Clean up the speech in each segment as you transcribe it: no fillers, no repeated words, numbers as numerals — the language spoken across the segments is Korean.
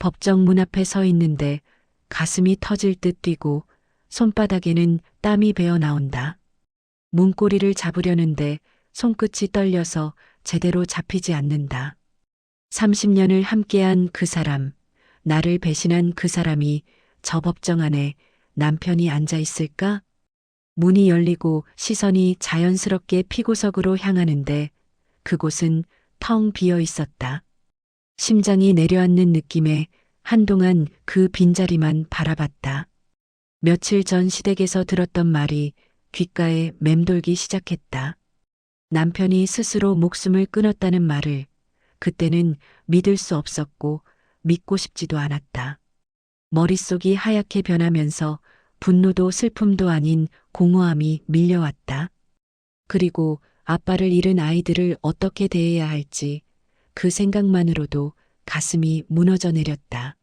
법정 문 앞에 서 있는데 가슴이 터질 듯 뛰고 손바닥에는 땀이 배어 나온다. 문고리를 잡으려는데 손끝이 떨려서 제대로 잡히지 않는다. 30년을 함께한 그 사람, 나를 배신한 그 사람이 저 법정 안에 남편이 앉아 있을까? 문이 열리고 시선이 자연스럽게 피고석으로 향하는데 그곳은 텅 비어 있었다. 심장이 내려앉는 느낌에 한동안 그 빈자리만 바라봤다. 며칠 전 시댁에서 들었던 말이 귓가에 맴돌기 시작했다. 남편이 스스로 목숨을 끊었다는 말을 그때는 믿을 수 없었고 믿고 싶지도 않았다. 머릿속이 하얗게 변하면서 분노도 슬픔도 아닌 공허함이 밀려왔다. 그리고 아빠를 잃은 아이들을 어떻게 대해야 할지 그 생각만으로도 가슴이 무너져 내렸다.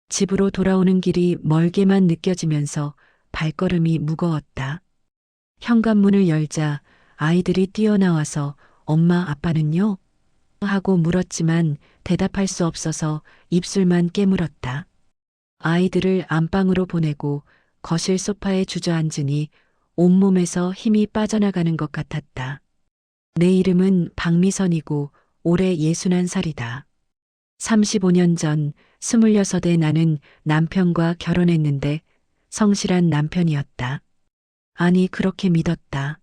집으로 돌아오는 길이 멀게만 느껴지면서 발걸음이 무거웠다. 현관문을 열자 아이들이 뛰어나와서 엄마 아빠는요? 하고 물었지만 대답할 수 없어서 입술만 깨물었다. 아이들을 안방으로 보내고 거실 소파에 주저앉으니 온몸에서 힘이 빠져나가는 것 같았다. 내 이름은 박미선이고 올해 61살이다. 35년 전 26에 나는 남편과 결혼했는데 성실한 남편이었다. 아니 그렇게 믿었다.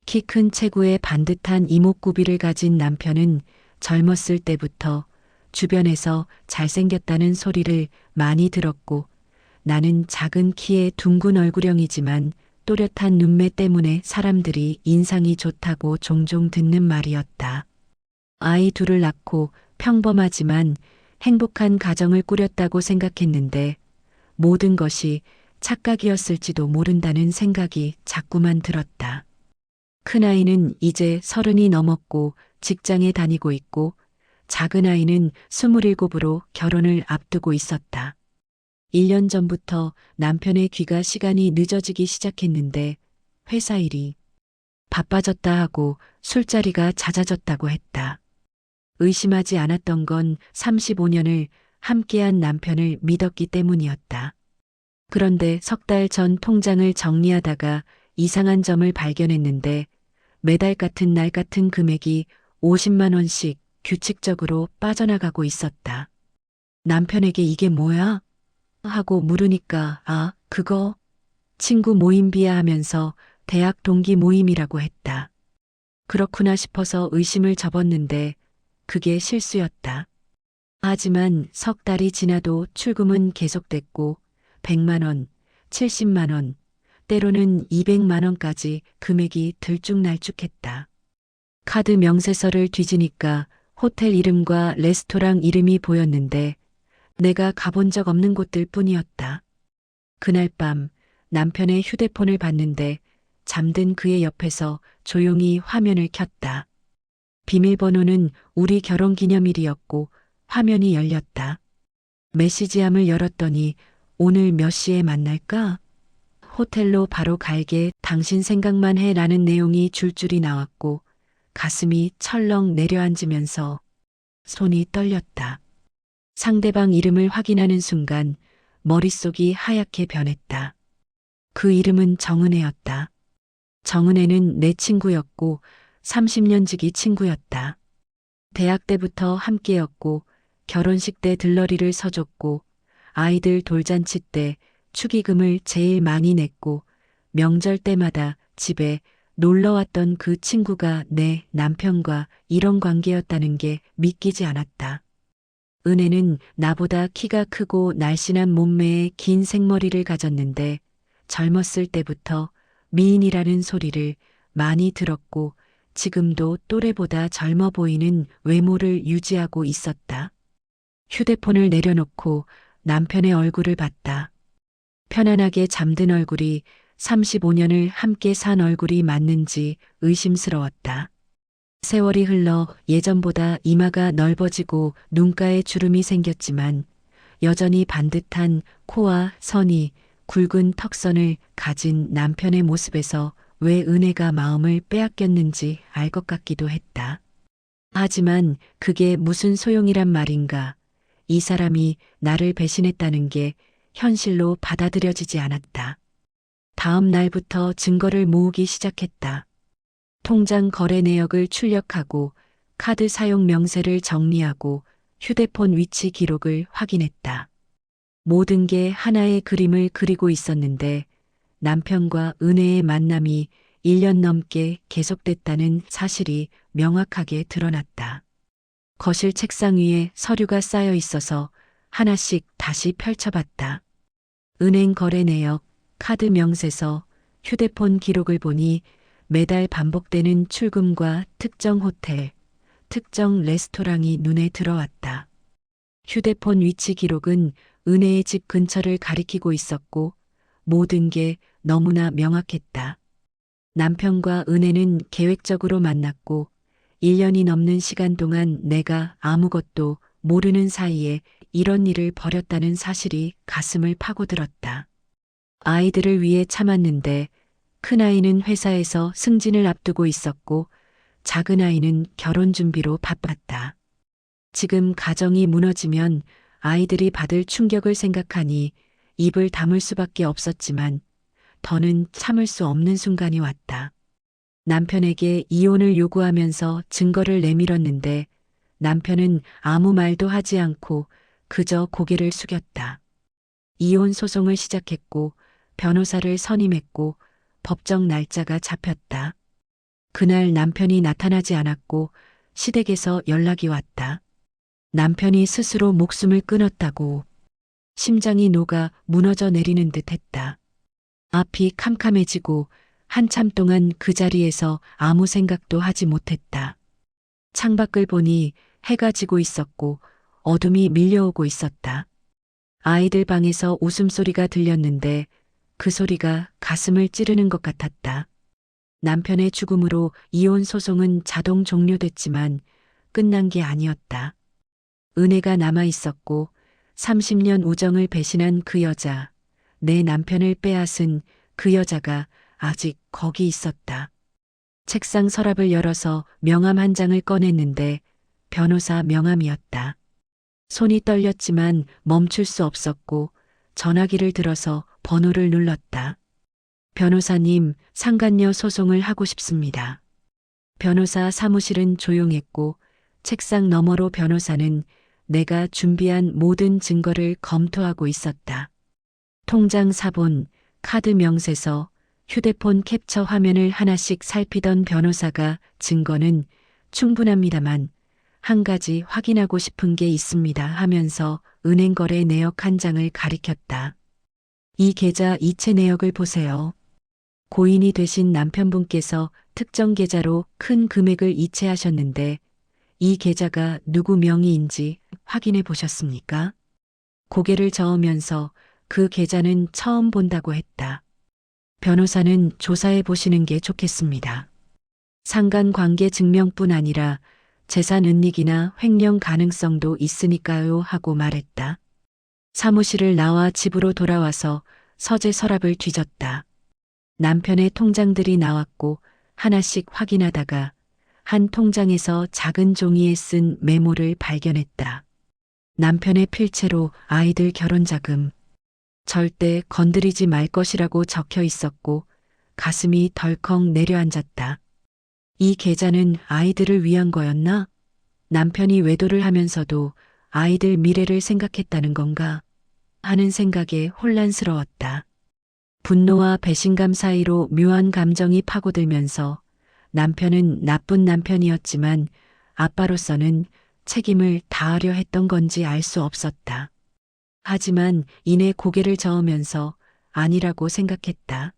키 큰 체구에 반듯한 이목구비를 가진 남편은 젊었을 때부터 주변에서 잘생겼다는 소리를 많이 들었고 나는 작은 키에 둥근 얼굴형이지만 또렷한 눈매 때문에 사람들이 인상이 좋다고 종종 듣는 말이었다. 아이 둘을 낳고 평범하지만 행복한 가정을 꾸렸다고 생각했는데 모든 것이 착각이었을지도 모른다는 생각이 자꾸만 들었다. 큰아이는 이제 30이 넘었고 직장에 다니고 있고 작은아이는 27으로 결혼을 앞두고 있었다. 1년 전부터 남편의 귀가 시간이 늦어지기 시작했는데 회사 일이 바빠졌다 하고 술자리가 잦아졌다고 했다. 의심하지 않았던 건 35년을 함께한 남편을 믿었기 때문이었다. 그런데 석 달 전 통장을 정리하다가 이상한 점을 발견했는데 매달 같은 날 같은 금액이 50만 원씩 규칙적으로 빠져나가고 있었다. 남편에게 이게 뭐야? 하고 물으니까 그거 친구 모임비야 하면서 대학 동기 모임이라고 했다. 그렇구나 싶어서 의심을 접었는데 그게 실수였다. 하지만 석 달이 지나도 출금은 계속됐고 100만 원, 70만 원, 때로는 200만 원까지 금액이 들쭉날쭉했다. 카드 명세서를 뒤지니까 호텔 이름과 레스토랑 이름이 보였는데 내가 가본 적 없는 곳들 뿐이었다. 그날 밤 남편의 휴대폰을 봤는데 잠든 그의 옆에서 조용히 화면을 켰다. 비밀번호는 우리 결혼기념일이었고 화면이 열렸다. 메시지함을 열었더니 오늘 몇 시에 만날까? 호텔로 바로 갈게 당신 생각만 해 라는 내용이 줄줄이 나왔고 가슴이 철렁 내려앉으면서 손이 떨렸다. 상대방 이름을 확인하는 순간 머릿속이 하얗게 변했다. 그 이름은 정은혜였다. 정은혜는 내 친구였고 30년 지기 친구였다. 대학 때부터 함께였고 결혼식 때 들러리를 서줬고 아이들 돌잔치 때 축의금을 제일 많이 냈고 명절 때마다 집에 놀러왔던 그 친구가 내 남편과 이런 관계였다는 게 믿기지 않았다. 은혜는 나보다 키가 크고 날씬한 몸매에 긴 생머리를 가졌는데 젊었을 때부터 미인이라는 소리를 많이 들었고 지금도 또래보다 젊어 보이는 외모를 유지하고 있었다. 휴대폰을 내려놓고 남편의 얼굴을 봤다. 편안하게 잠든 얼굴이 35년을 함께 산 얼굴이 맞는지 의심스러웠다. 세월이 흘러 예전보다 이마가 넓어지고 눈가에 주름이 생겼지만 여전히 반듯한 코와 선이 굵은 턱선을 가진 남편의 모습에서 왜 은혜가 마음을 빼앗겼는지 알 것 같기도 했다. 하지만 그게 무슨 소용이란 말인가. 이 사람이 나를 배신했다는 게 현실로 받아들여지지 않았다. 다음 날부터 증거를 모으기 시작했다. 통장 거래 내역을 출력하고 카드 사용 명세를 정리하고 휴대폰 위치 기록을 확인했다. 모든 게 하나의 그림을 그리고 있었는데 남편과 은혜의 만남이 1년 넘게 계속됐다는 사실이 명확하게 드러났다. 거실 책상 위에 서류가 쌓여 있어서 하나씩 다시 펼쳐봤다. 은행 거래 내역, 카드 명세서, 휴대폰 기록을 보니 매달 반복되는 출금과 특정 호텔, 특정 레스토랑이 눈에 들어왔다. 휴대폰 위치 기록은 은혜의 집 근처를 가리키고 있었고 모든 게 너무나 명확했다. 남편과 은혜는 계획적으로 만났고 1년이 넘는 시간 동안 내가 아무것도 모르는 사이에 이런 일을 벌였다는 사실이 가슴을 파고들었다. 아이들을 위해 참았는데 큰아이는 회사에서 승진을 앞두고 있었고 작은아이는 결혼 준비로 바빴다. 지금 가정이 무너지면 아이들이 받을 충격을 생각하니 입을 다물 수밖에 없었지만 더는 참을 수 없는 순간이 왔다. 남편에게 이혼을 요구하면서 증거를 내밀었는데 남편은 아무 말도 하지 않고 그저 고개를 숙였다. 이혼 소송을 시작했고 변호사를 선임했고 법정 날짜가 잡혔다. 그날 남편이 나타나지 않았고 시댁에서 연락이 왔다. 남편이 스스로 목숨을 끊었다고. 심장이 녹아 무너져 내리는 듯 했다. 앞이 캄캄해지고 한참 동안 그 자리에서 아무 생각도 하지 못했다. 창밖을 보니 해가 지고 있었고 어둠이 밀려오고 있었다. 아이들 방에서 웃음소리가 들렸는데 그 소리가 가슴을 찌르는 것 같았다. 남편의 죽음으로 이혼 소송은 자동 종료됐지만 끝난 게 아니었다. 은혜가 남아 있었고 30년 우정을 배신한 그 여자, 내 남편을 빼앗은 그 여자가 아직 거기 있었다. 책상 서랍을 열어서 명함 한 장을 꺼냈는데 변호사 명함이었다. 손이 떨렸지만 멈출 수 없었고 전화기를 들어서 번호를 눌렀다. 변호사님, 상간녀 소송을 하고 싶습니다. 변호사 사무실은 조용했고 책상 너머로 변호사는 내가 준비한 모든 증거를 검토하고 있었다. 통장 사본, 카드 명세서, 휴대폰 캡처 화면을 하나씩 살피던 변호사가 증거는 충분합니다만 한 가지 확인하고 싶은 게 있습니다 하면서 은행거래 내역 한 장을 가리켰다. 이 계좌 이체 내역을 보세요. 고인이 되신 남편분께서 특정 계좌로 큰 금액을 이체하셨는데 이 계좌가 누구 명의인지 확인해 보셨습니까? 고개를 저으면서 그 계좌는 처음 본다고 했다. 변호사는 조사해 보시는 게 좋겠습니다. 상관관계 증명뿐 아니라 재산 은닉이나 횡령 가능성도 있으니까요 하고 말했다. 사무실을 나와 집으로 돌아와서 서재 서랍을 뒤졌다. 남편의 통장들이 나왔고 하나씩 확인하다가 한 통장에서 작은 종이에 쓴 메모를 발견했다. 남편의 필체로 아이들 결혼자금, 절대 건드리지 말 것이라고 적혀 있었고 가슴이 덜컥 내려앉았다. 이 계좌는 아이들을 위한 거였나? 남편이 외도를 하면서도 아이들 미래를 생각했다는 건가? 하는 생각에 혼란스러웠다. 분노와 배신감 사이로 묘한 감정이 파고들면서 남편은 나쁜 남편이었지만 아빠로서는 책임을 다하려 했던 건지 알 수 없었다. 하지만 이내 고개를 저으면서 아니라고 생각했다.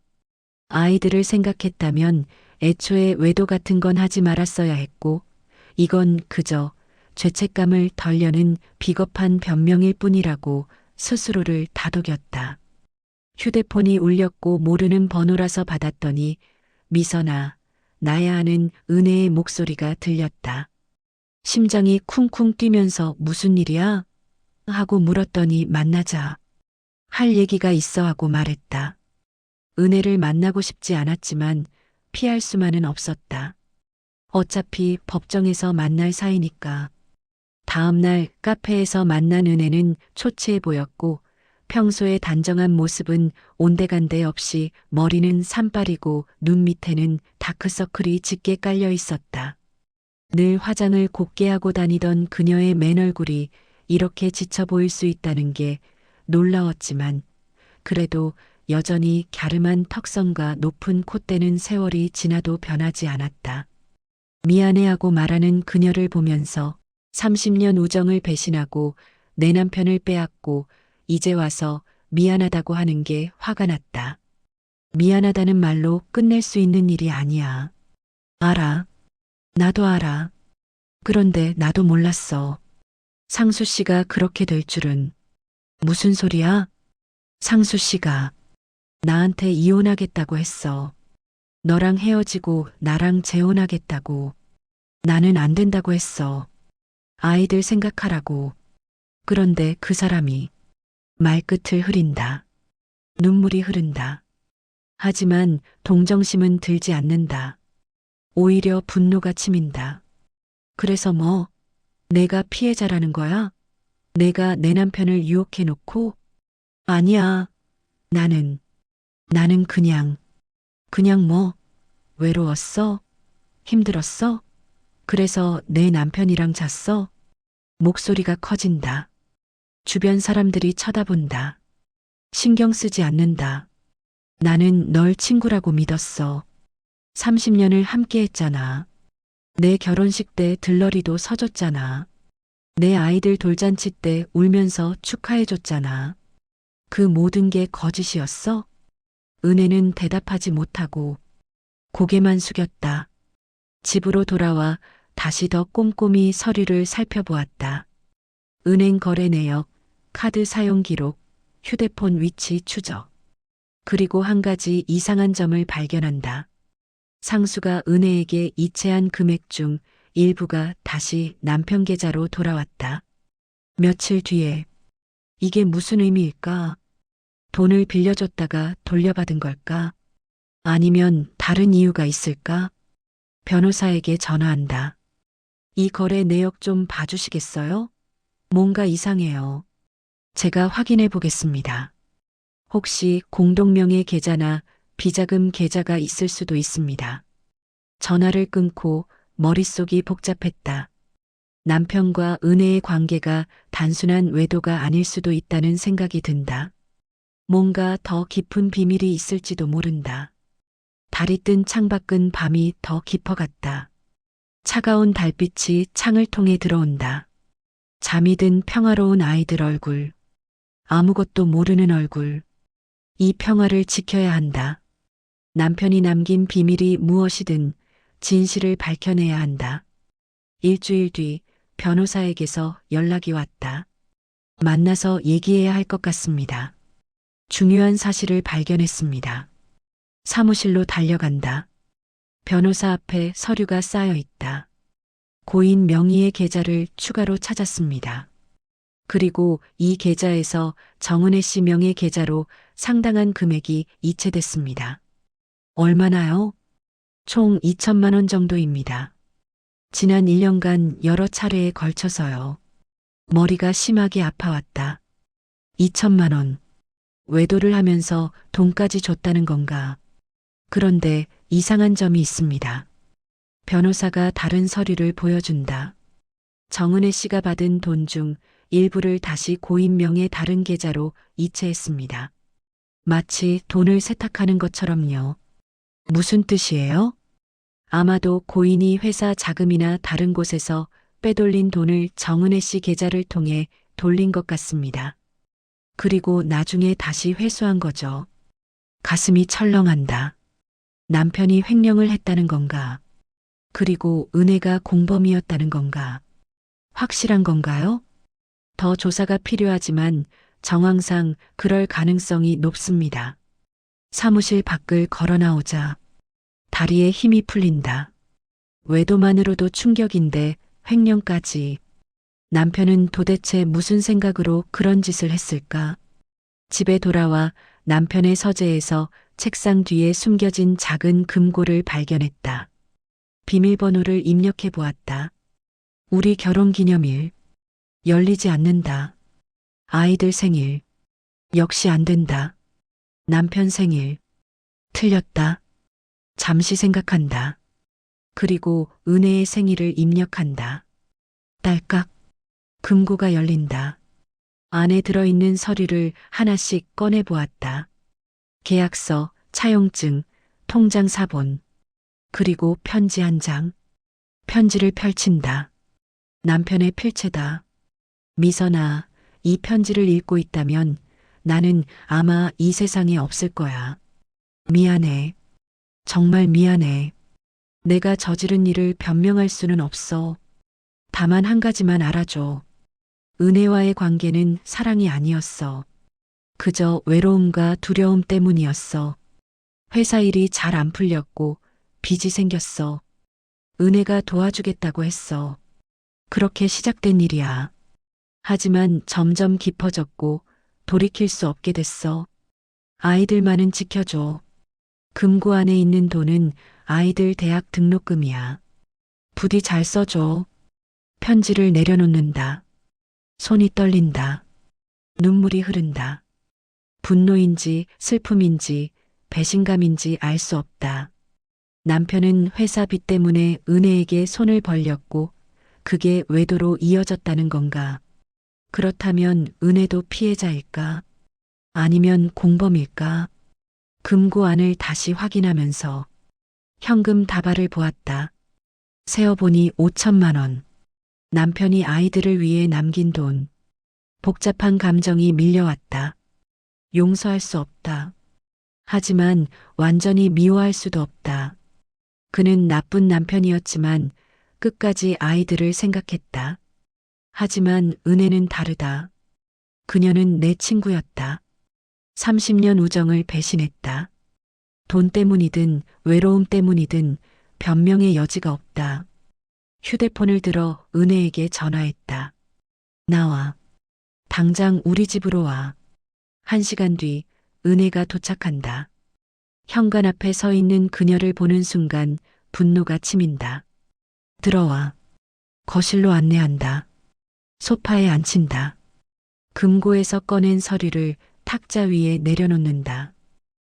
아이들을 생각했다면 애초에 외도 같은 건 하지 말았어야 했고 이건 그저 죄책감을 덜려는 비겁한 변명일 뿐이라고 스스로를 다독였다. 휴대폰이 울렸고 모르는 번호라서 받았더니 미선아, 나야 하는 은혜의 목소리가 들렸다. 심장이 쿵쿵 뛰면서 무슨 일이야? 하고 물었더니 만나자. 할 얘기가 있어 하고 말했다. 은혜를 만나고 싶지 않았지만 피할 수만은 없었다. 어차피 법정에서 만날 사이니까. 다음 날 카페에서 만난 은혜는 초췌해 보였고 평소의 단정한 모습은 온데간데 없이 머리는 산발이고 눈 밑에는 다크서클이 짙게 깔려 있었다. 늘 화장을 곱게 하고 다니던 그녀의 맨 얼굴이 이렇게 지쳐 보일 수 있다는 게 놀라웠지만 그래도 여전히 갸름한 턱선과 높은 콧대는 세월이 지나도 변하지 않았다. 미안해하고 말하는 그녀를 보면서 30년 우정을 배신하고 내 남편을 빼앗고 이제 와서 미안하다고 하는 게 화가 났다. 미안하다는 말로 끝낼 수 있는 일이 아니야. 알아. 나도 알아. 그런데 나도 몰랐어. 상수 씨가 그렇게 될 줄은. 무슨 소리야? 상수 씨가 나한테 이혼하겠다고 했어. 너랑 헤어지고 나랑 재혼하겠다고. 나는 안 된다고 했어. 아이들 생각하라고. 그런데 그 사람이 말끝을 흐린다. 눈물이 흐른다. 하지만 동정심은 들지 않는다. 오히려 분노가 치민다. 그래서 뭐? 내가 피해자라는 거야? 내가 내 남편을 유혹해 놓고? 아니야. 나는 그냥 뭐, 외로웠어? 힘들었어? 그래서 내 남편이랑 잤어? 목소리가 커진다. 주변 사람들이 쳐다본다. 신경 쓰지 않는다. 나는 널 친구라고 믿었어. 30년을 함께 했잖아. 내 결혼식 때 들러리도 서줬잖아. 내 아이들 돌잔치 때 울면서 축하해줬잖아. 그 모든 게 거짓이었어? 은혜는 대답하지 못하고 고개만 숙였다. 집으로 돌아와 다시 더 꼼꼼히 서류를 살펴보았다. 은행 거래 내역, 카드 사용 기록, 휴대폰 위치 추적. 그리고 한 가지 이상한 점을 발견한다. 상수가 은혜에게 이체한 금액 중 일부가 다시 남편 계좌로 돌아왔다. 며칠 뒤에 이게 무슨 의미일까? 돈을 빌려줬다가 돌려받은 걸까? 아니면 다른 이유가 있을까? 변호사에게 전화한다. 이 거래 내역 좀 봐주시겠어요? 뭔가 이상해요. 제가 확인해 보겠습니다. 혹시 공동명의 계좌나 비자금 계좌가 있을 수도 있습니다. 전화를 끊고 머릿속이 복잡했다. 남편과 은혜의 관계가 단순한 외도가 아닐 수도 있다는 생각이 든다. 뭔가 더 깊은 비밀이 있을지도 모른다. 달이 뜬 창밖은 밤이 더 깊어갔다. 차가운 달빛이 창을 통해 들어온다. 잠이 든 평화로운 아이들 얼굴. 아무것도 모르는 얼굴. 이 평화를 지켜야 한다. 남편이 남긴 비밀이 무엇이든 진실을 밝혀내야 한다. 일주일 뒤 변호사에게서 연락이 왔다. 만나서 얘기해야 할 것 같습니다. 중요한 사실을 발견했습니다. 사무실로 달려간다. 변호사 앞에 서류가 쌓여 있다. 고인 명의의 계좌를 추가로 찾았습니다. 그리고 이 계좌에서 정은혜 씨 명의 계좌로 상당한 금액이 이체됐습니다. 얼마나요? 총 2천만 원 정도입니다. 지난 1년간 여러 차례에 걸쳐서요. 머리가 심하게 아파왔다. 2천만 원. 외도를 하면서 돈까지 줬다는 건가? 그런데 이상한 점이 있습니다. 변호사가 다른 서류를 보여준다. 정은혜 씨가 받은 돈 중 일부를 다시 고인 명의 다른 계좌로 이체했습니다. 마치 돈을 세탁하는 것처럼요. 무슨 뜻이에요? 아마도 고인이 회사 자금이나 다른 곳에서 빼돌린 돈을 정은혜 씨 계좌를 통해 돌린 것 같습니다. 그리고 나중에 다시 회수한 거죠. 가슴이 철렁한다. 남편이 횡령을 했다는 건가? 그리고 은혜가 공범이었다는 건가? 확실한 건가요? 더 조사가 필요하지만 정황상 그럴 가능성이 높습니다. 사무실 밖을 걸어 나오자 다리에 힘이 풀린다. 외도만으로도 충격인데 횡령까지. 남편은 도대체 무슨 생각으로 그런 짓을 했을까? 집에 돌아와 남편의 서재에서 책상 뒤에 숨겨진 작은 금고를 발견했다. 비밀번호를 입력해 보았다. 우리 결혼 기념일. 열리지 않는다. 아이들 생일. 역시 안 된다. 남편 생일. 틀렸다. 잠시 생각한다. 그리고 은혜의 생일을 입력한다. 딸깍. 금고가 열린다. 안에 들어있는 서류를 하나씩 꺼내 보았다. 계약서, 차용증, 통장 사본, 그리고 편지 한 장. 편지를 펼친다. 남편의 필체다. 미선아, 이 편지를 읽고 있다면 나는 아마 이 세상에 없을 거야. 미안해. 정말 미안해. 내가 저지른 일을 변명할 수는 없어. 다만 한 가지만 알아줘. 은혜와의 관계는 사랑이 아니었어. 그저 외로움과 두려움 때문이었어. 회사 일이 잘 안 풀렸고 빚이 생겼어. 은혜가 도와주겠다고 했어. 그렇게 시작된 일이야. 하지만 점점 깊어졌고 돌이킬 수 없게 됐어. 아이들만은 지켜줘. 금고 안에 있는 돈은 아이들 대학 등록금이야. 부디 잘 써줘. 편지를 내려놓는다. 손이 떨린다. 눈물이 흐른다. 분노인지 슬픔인지 배신감인지 알 수 없다. 남편은 회사 빚 때문에 은혜에게 손을 벌렸고 그게 외도로 이어졌다는 건가? 그렇다면 은혜도 피해자일까? 아니면 공범일까? 금고 안을 다시 확인하면서 현금 다발을 보았다. 세어보니 5천만 원. 남편이 아이들을 위해 남긴 돈. 복잡한 감정이 밀려왔다. 용서할 수 없다. 하지만 완전히 미워할 수도 없다. 그는 나쁜 남편이었지만 끝까지 아이들을 생각했다. 하지만 은혜는 다르다. 그녀는 내 친구였다. 30년 우정을 배신했다. 돈 때문이든 외로움 때문이든 변명의 여지가 없다. 휴대폰을 들어 은혜에게 전화했다. 나와. 당장 우리 집으로 와. 1시간 뒤 은혜가 도착한다. 현관 앞에 서 있는 그녀를 보는 순간 분노가 치민다. 들어와. 거실로 안내한다. 소파에 앉힌다. 금고에서 꺼낸 서류를 탁자 위에 내려놓는다.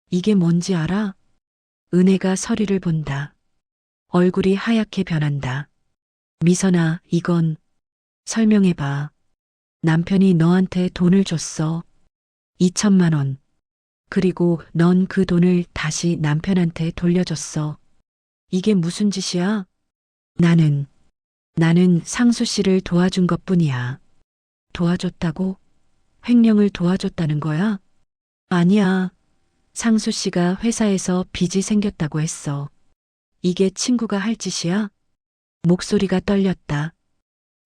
이게 뭔지 알아? 은혜가 서류를 본다. 얼굴이 하얗게 변한다. 미선아, 이건 설명해봐. 남편이 너한테 돈을 줬어. 2천만 원. 그리고 넌 그 돈을 다시 남편한테 돌려줬어. 이게 무슨 짓이야? 나는 상수 씨를 도와준 것뿐이야. 도와줬다고? 횡령을 도와줬다는 거야? 아니야. 상수 씨가 회사에서 빚이 생겼다고 했어. 이게 친구가 할 짓이야? 목소리가 떨렸다.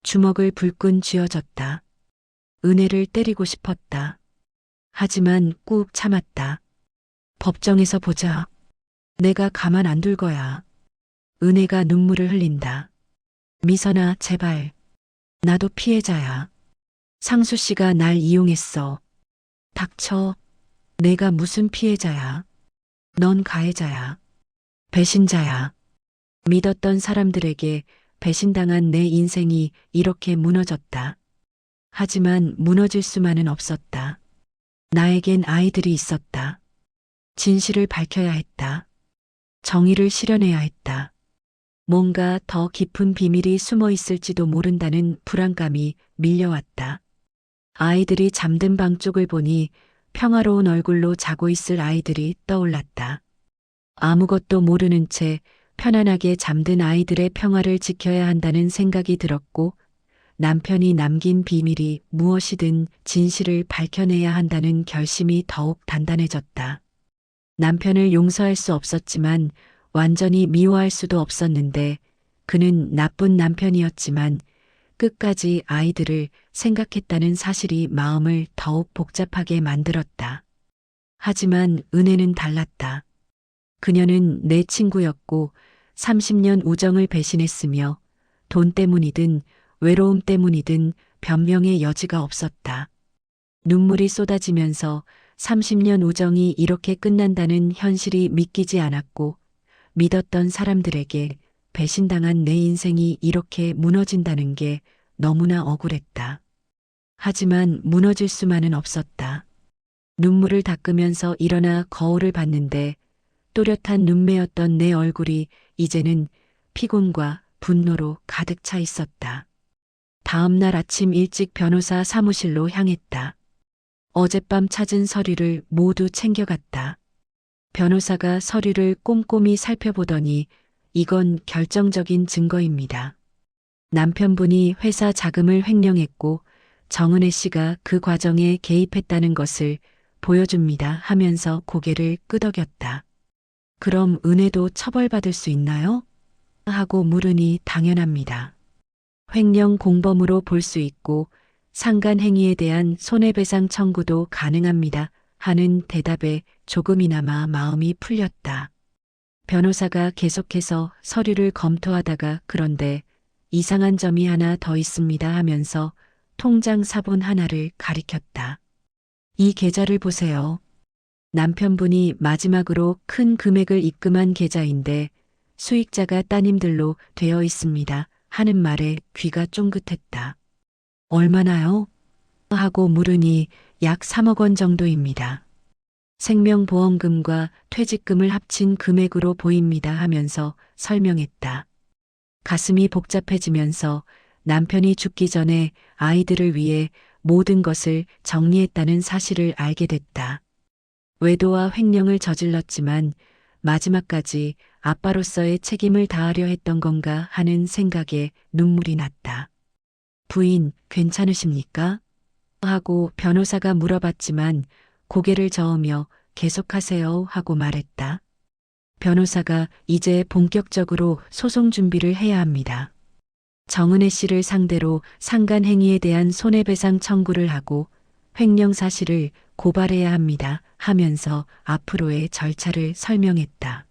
주먹을 불끈 쥐어졌다. 은혜를 때리고 싶었다. 하지만 꾹 참았다. 법정에서 보자. 내가 가만 안 둘 거야. 은혜가 눈물을 흘린다. 미선아, 제발. 나도 피해자야. 상수 씨가 날 이용했어. 닥쳐. 내가 무슨 피해자야. 넌 가해자야. 배신자야. 믿었던 사람들에게 배신당한 내 인생이 이렇게 무너졌다. 하지만 무너질 수만은 없었다. 나에겐 아이들이 있었다. 진실을 밝혀야 했다. 정의를 실현해야 했다. 뭔가 더 깊은 비밀이 숨어 있을지도 모른다는 불안감이 밀려왔다. 아이들이 잠든 방 쪽을 보니 평화로운 얼굴로 자고 있을 아이들이 떠올랐다. 아무것도 모르는 채 편안하게 잠든 아이들의 평화를 지켜야 한다는 생각이 들었고 남편이 남긴 비밀이 무엇이든 진실을 밝혀내야 한다는 결심이 더욱 단단해졌다. 남편을 용서할 수 없었지만 완전히 미워할 수도 없었는데 그는 나쁜 남편이었지만 끝까지 아이들을 생각했다는 사실이 마음을 더욱 복잡하게 만들었다. 하지만 은혜는 달랐다. 그녀는 내 친구였고 30년 우정을 배신했으며 돈 때문이든 외로움 때문이든 변명의 여지가 없었다. 눈물이 쏟아지면서 30년 우정이 이렇게 끝난다는 현실이 믿기지 않았고 믿었던 사람들에게 배신당한 내 인생이 이렇게 무너진다는 게 너무나 억울했다. 하지만 무너질 수만은 없었다. 눈물을 닦으면서 일어나 거울을 봤는데 또렷한 눈매였던 내 얼굴이 이제는 피곤과 분노로 가득 차 있었다. 다음 날 아침 일찍 변호사 사무실로 향했다. 어젯밤 찾은 서류를 모두 챙겨갔다. 변호사가 서류를 꼼꼼히 살펴보더니 이건 결정적인 증거입니다. 남편분이 회사 자금을 횡령했고 정은혜 씨가 그 과정에 개입했다는 것을 보여줍니다 하면서 고개를 끄덕였다. 그럼 은혜도 처벌받을 수 있나요? 하고 물으니 당연합니다. 횡령 공범으로 볼 수 있고 상간 행위에 대한 손해배상 청구도 가능합니다 하는 대답에 조금이나마 마음이 풀렸다. 변호사가 계속해서 서류를 검토하다가 그런데 이상한 점이 하나 더 있습니다 하면서 통장 사본 하나를 가리켰다. 이 계좌를 보세요. 남편분이 마지막으로 큰 금액을 입금한 계좌인데 수익자가 따님들로 되어 있습니다 하는 말에 귀가 쫑긋했다. 얼마나요? 하고 물으니 약 3억 원 정도입니다. 생명보험금과 퇴직금을 합친 금액으로 보입니다 하면서 설명했다. 가슴이 복잡해지면서 남편이 죽기 전에 아이들을 위해 모든 것을 정리했다는 사실을 알게 됐다. 외도와 횡령을 저질렀지만 마지막까지 아빠로서의 책임을 다하려 했던 건가 하는 생각에 눈물이 났다. 부인, 괜찮으십니까? 하고 변호사가 물어봤지만 고개를 저으며 계속하세요 하고 말했다. 변호사가 이제 본격적으로 소송 준비를 해야 합니다. 정은혜 씨를 상대로 상간 행위에 대한 손해배상 청구를 하고 횡령 사실을 고발해야 합니다 하면서 앞으로의 절차를 설명했다.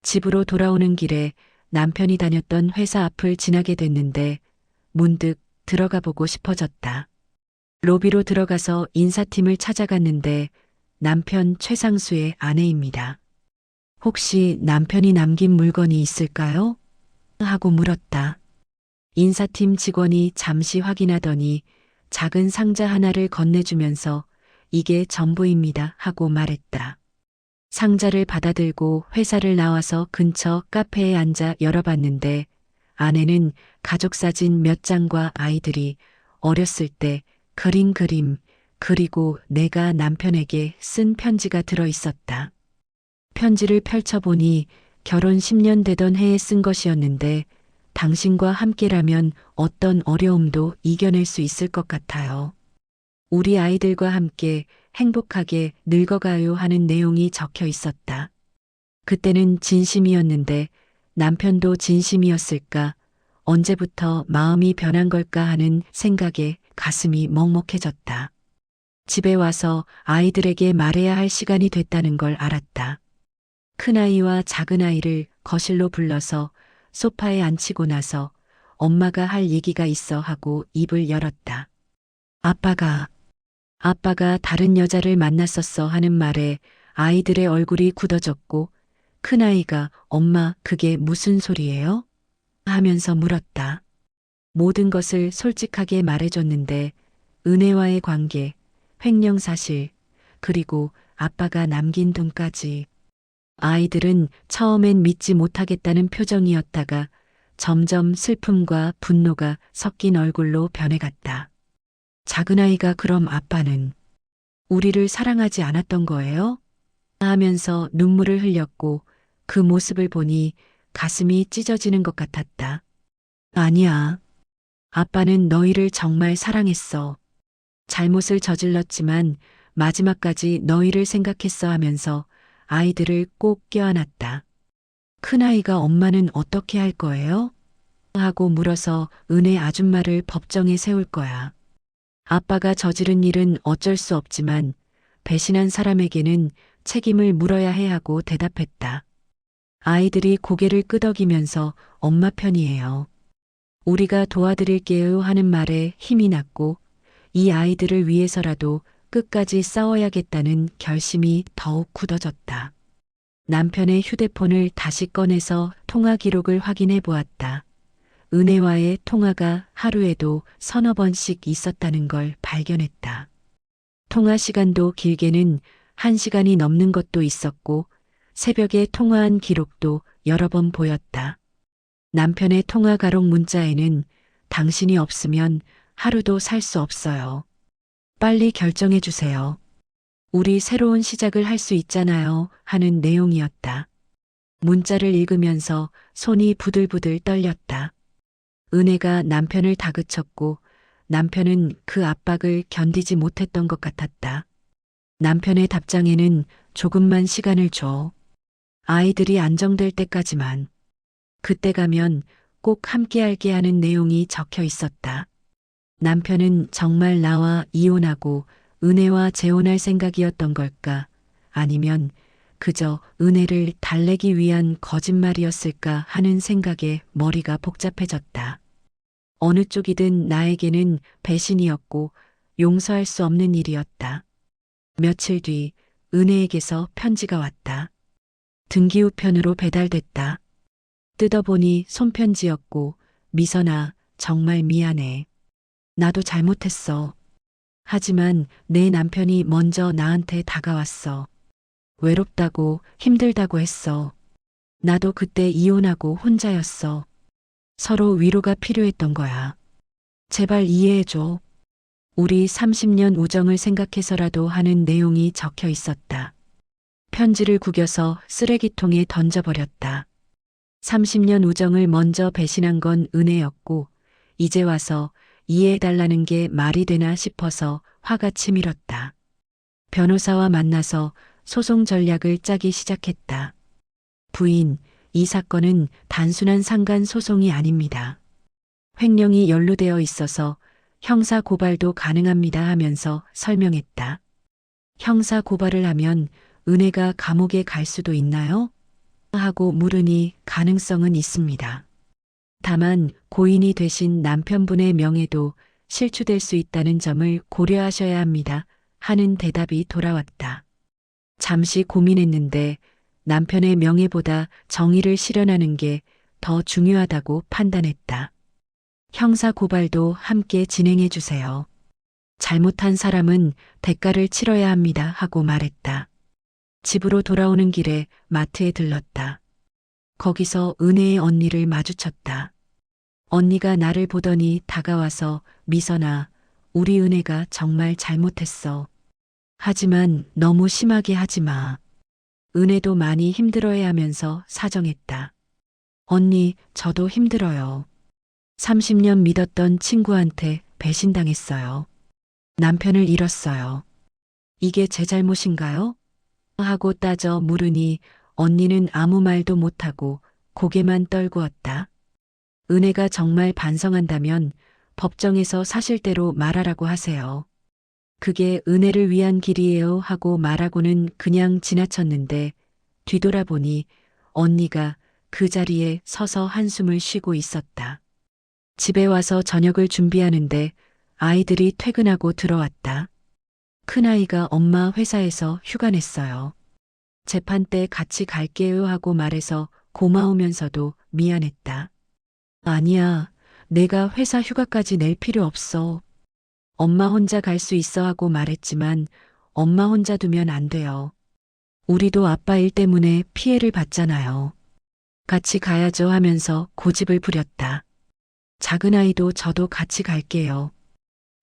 집으로 돌아오는 길에 남편이 다녔던 회사 앞을 지나게 됐는데 문득 들어가 보고 싶어졌다. 로비로 들어가서 인사팀을 찾아갔는데 남편 최상수의 아내입니다. 혹시 남편이 남긴 물건이 있을까요? 하고 물었다. 인사팀 직원이 잠시 확인하더니 작은 상자 하나를 건네주면서 이게 전부입니다 하고 말했다. 상자를 받아들고 회사를 나와서 근처 카페에 앉아 열어봤는데 안에는 가족사진 몇 장과 아이들이 어렸을 때 그린 그림, 그리고 내가 남편에게 쓴 편지가 들어 있었다. 편지를 펼쳐보니 결혼 10년 되던 해에 쓴 것이었는데 당신과 함께라면 어떤 어려움도 이겨낼 수 있을 것 같아요. 우리 아이들과 함께 행복하게 늙어가요 하는 내용이 적혀 있었다. 그때는 진심이었는데 남편도 진심이었을까? 언제부터 마음이 변한 걸까 하는 생각에 가슴이 먹먹해졌다. 집에 와서 아이들에게 말해야 할 시간이 됐다는 걸 알았다. 큰아이와 작은아이를 거실로 불러서 소파에 앉히고 나서 엄마가 할 얘기가 있어 하고 입을 열었다. 아빠가 다른 여자를 만났었어 하는 말에 아이들의 얼굴이 굳어졌고 큰아이가 엄마 그게 무슨 소리예요? 하면서 물었다. 모든 것을 솔직하게 말해줬는데 은혜와의 관계, 횡령 사실, 그리고 아빠가 남긴 돈까지. 아이들은 처음엔 믿지 못하겠다는 표정이었다가 점점 슬픔과 분노가 섞인 얼굴로 변해갔다. 작은아이가 그럼 아빠는 우리를 사랑하지 않았던 거예요? 하면서 눈물을 흘렸고 그 모습을 보니 가슴이 찢어지는 것 같았다. 아니야. 아빠는 너희를 정말 사랑했어. 잘못을 저질렀지만 마지막까지 너희를 생각했어 하면서 아이들을 꼭 껴안았다. 큰아이가 엄마는 어떻게 할 거예요? 하고 물어서 은혜 아줌마를 법정에 세울 거야. 아빠가 저지른 일은 어쩔 수 없지만 배신한 사람에게는 책임을 물어야 해 하고 대답했다. 아이들이 고개를 끄덕이면서 엄마 편이에요. 우리가 도와드릴게요 하는 말에 힘이 났고 이 아이들을 위해서라도 끝까지 싸워야겠다는 결심이 더욱 굳어졌다. 남편의 휴대폰을 다시 꺼내서 통화 기록을 확인해 보았다. 은혜와의 통화가 하루에도 서너 번씩 있었다는 걸 발견했다. 통화 시간도 길게는 1시간이 넘는 것도 있었고 새벽에 통화한 기록도 여러 번 보였다. 남편의 통화 가록 문자에는 당신이 없으면 하루도 살 수 없어요. 빨리 결정해 주세요. 우리 새로운 시작을 할 수 있잖아요. 하는 내용이었다. 문자를 읽으면서 손이 부들부들 떨렸다. 은혜가 남편을 다그쳤고 남편은 그 압박을 견디지 못했던 것 같았다. 남편의 답장에는 조금만 시간을 줘. 아이들이 안정될 때까지만. 그때 가면 꼭 함께할게 하는 내용이 적혀 있었다. 남편은 정말 나와 이혼하고 은혜와 재혼할 생각이었던 걸까? 아니면 그저 은혜를 달래기 위한 거짓말이었을까 하는 생각에 머리가 복잡해졌다. 어느 쪽이든 나에게는 배신이었고 용서할 수 없는 일이었다. 며칠 뒤 은혜에게서 편지가 왔다. 등기우편으로 배달됐다. 뜯어보니 손편지였고 미선아, 정말 미안해. 나도 잘못했어. 하지만 내 남편이 먼저 나한테 다가왔어. 외롭다고 힘들다고 했어. 나도 그때 이혼하고 혼자였어. 서로 위로가 필요했던 거야. 제발 이해해줘. 우리 30년 우정을 생각해서라도 하는 내용이 적혀 있었다. 편지를 구겨서 쓰레기통에 던져버렸다. 30년 우정을 먼저 배신한 건 은혜였고 이제 와서 이해해달라는 게 말이 되나 싶어서 화가 치밀었다. 변호사와 만나서 소송 전략을 짜기 시작했다. 부인, 이 사건은 단순한 상간 소송이 아닙니다. 횡령이 연루되어 있어서 형사 고발도 가능합니다 하면서 설명했다. 형사 고발을 하면 은혜가 감옥에 갈 수도 있나요? 하고 물으니 가능성은 있습니다. 다만 고인이 되신 남편분의 명예도 실추될 수 있다는 점을 고려하셔야 합니다. 하는 대답이 돌아왔다. 잠시 고민했는데 남편의 명예보다 정의를 실현하는 게 더 중요하다고 판단했다. 형사 고발도 함께 진행해 주세요. 잘못한 사람은 대가를 치러야 합니다. 하고 말했다. 집으로 돌아오는 길에 마트에 들렀다. 거기서 은혜의 언니를 마주쳤다. 언니가 나를 보더니 다가와서 미선아, 우리 은혜가 정말 잘못했어. 하지만 너무 심하게 하지 마. 은혜도 많이 힘들어해 하면서 사정했다. 언니, 저도 힘들어요. 30년 믿었던 친구한테 배신당했어요. 남편을 잃었어요. 이게 제 잘못인가요? 하고 따져 물으니 언니는 아무 말도 못하고 고개만 떨구었다. 은혜가 정말 반성한다면 법정에서 사실대로 말하라고 하세요. 그게 은혜를 위한 길이에요 하고 말하고는 그냥 지나쳤는데 뒤돌아보니 언니가 그 자리에 서서 한숨을 쉬고 있었다. 집에 와서 저녁을 준비하는데 아이들이 퇴근하고 들어왔다. 큰아이가 엄마 회사에서 휴가 냈어요. 재판 때 같이 갈게요 하고 말해서 고마우면서도 미안했다. 아니야, 내가 회사 휴가까지 낼 필요 없어. 엄마 혼자 갈 수 있어 하고 말했지만 엄마 혼자 두면 안 돼요. 우리도 아빠 일 때문에 피해를 봤잖아요. 같이 가야죠 하면서 고집을 부렸다. 작은 아이도 저도 같이 갈게요.